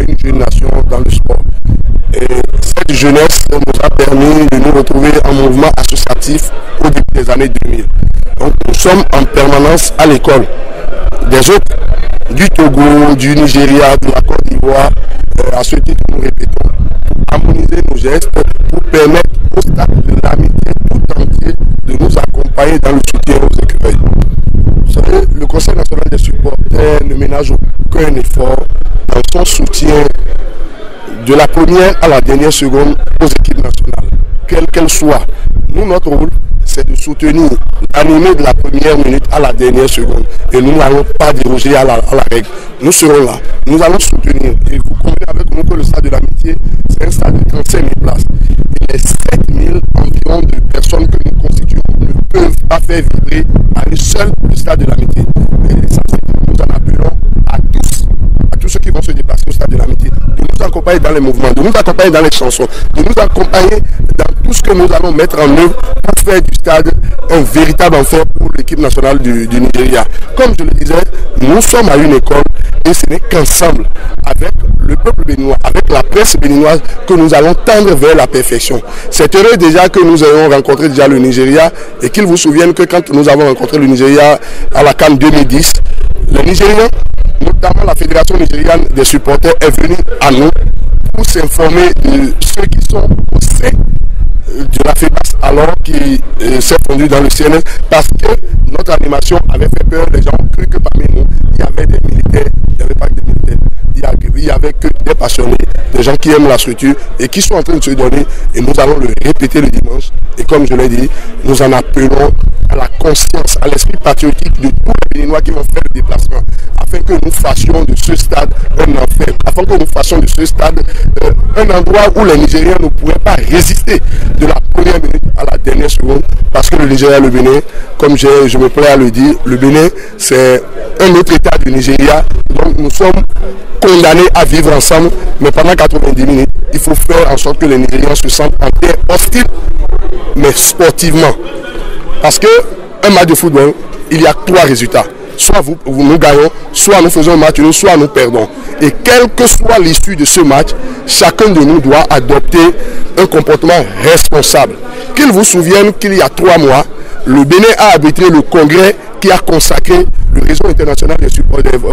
une jeune nation dans le sport. Et cette jeunesse nous a permis de nous retrouver en mouvement associatif au début des années 2000. Donc nous sommes en permanence à l'école des autres, du Togo, du Nigeria, de la Côte d'Ivoire. À ce titre, nous répétons, pour harmoniser nos gestes, pour permettre au stade de l'amitié tout entier de nous accompagner dans le soutien aux écureuils. Vous savez, le Conseil national des supporters ne ménage aucun effort dans son soutien de la première à la dernière seconde aux équipes nationales, quelle qu'elle soit. Nous, notre rôle, c'est de soutenir l'animé de la première minute à la dernière seconde. Et nous n'allons pas déroger à la règle. Nous serons là. Nous allons soutenir. Et vous comprenez avec nous que le stade de l'amitié, c'est un stade de 35 000 places. Et les 7 000 environ de personnes que nous constituons ne peuvent pas faire vibrer à une seule le stade de l'amitié. Et ça, c'est que nous en appelons à tous ceux qui vont se déplacer au stade de l'amitié, de nous accompagner dans les mouvements, de nous accompagner dans les chansons, de nous accompagner dans tout ce que nous allons mettre en œuvre pour faire du stade un véritable enfer pour l'équipe nationale du Nigeria. Comme je le disais, nous sommes à une école et ce n'est qu'ensemble, avec le peuple béninois, avec la presse béninoise, que nous allons tendre vers la perfection. C'est heureux déjà que nous ayons rencontré déjà le Nigeria et qu'ils vous souviennent que quand nous avons rencontré le Nigeria à la CAN 2010, les Nigériens, notamment la Fédération nigériane des supporters, est venue à nous pour s'informer de ceux qui sont au sein de la FEBAS alors qui s'est fondue dans le CNS, parce que notre animation avait fait peur. Les gens ont cru que parmi nous, il y avait des militaires, il n'y avait pas que des militaires, il y avait que des passionnés, des gens qui aiment la structure et qui sont en train de se donner, et nous allons le répéter le dimanche. Et comme je l'ai dit, nous en appelons à la conscience, à l'esprit patriotique de tous les Béninois qui vont faire le déplacement, afin que nous fassions de ce stade un enfer, afin que nous fassions de ce stade un endroit où les Nigériens ne pourraient pas résister de la première minute à la dernière seconde, parce que le Nigeria et le Bénin, comme je me plais à le dire, le Bénin c'est un autre état du Nigeria, donc nous sommes condamnés à vivre ensemble, mais pendant 90 minutes, il faut faire en sorte que les Nigériens se sentent en terre hostile, mais sportivement. Parce que un match de football, il y a 3 résultats. Soit nous gagnons, soit nous faisons un match nul, soit nous perdons. Et quelle que soit l'issue de ce match, chacun de nous doit adopter un comportement responsable. Qu'ils vous souviennent qu'il y a 3 mois, le Bénin a arbitré le congrès qui a consacré le réseau international des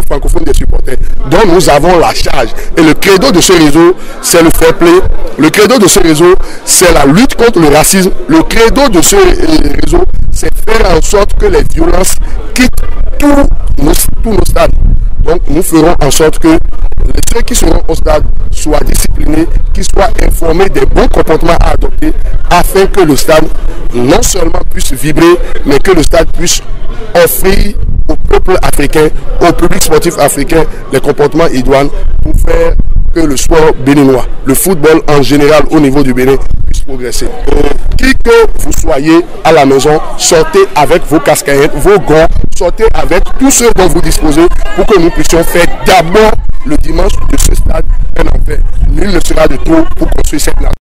francophones des supporters, dont nous avons la charge. Et le credo de ce réseau, c'est le fair play. Le credo de ce réseau, c'est la lutte contre le racisme. Le credo de ce réseau, c'est faire en sorte que les violences quittent tous nos stades. Donc nous ferons en sorte que ceux qui seront au stade soient disciplinés, qu'ils soient informés des bons comportements à adopter, afin que le stade non seulement puisse vibrer, mais que le stade puisse offrir au peuple africain, au public sportif africain, les comportements idoines pour faire que le sport béninois, le football en général au niveau du Bénin, puisse progresser. Qui que vous soyez à la maison, sortez avec vos casquettes, vos gants, sortez avec tout ce dont vous disposez pour que nous puissions faire d'abord le dimanche de ce stade un enfer. Nul ne sera de trop pour construire cette nation.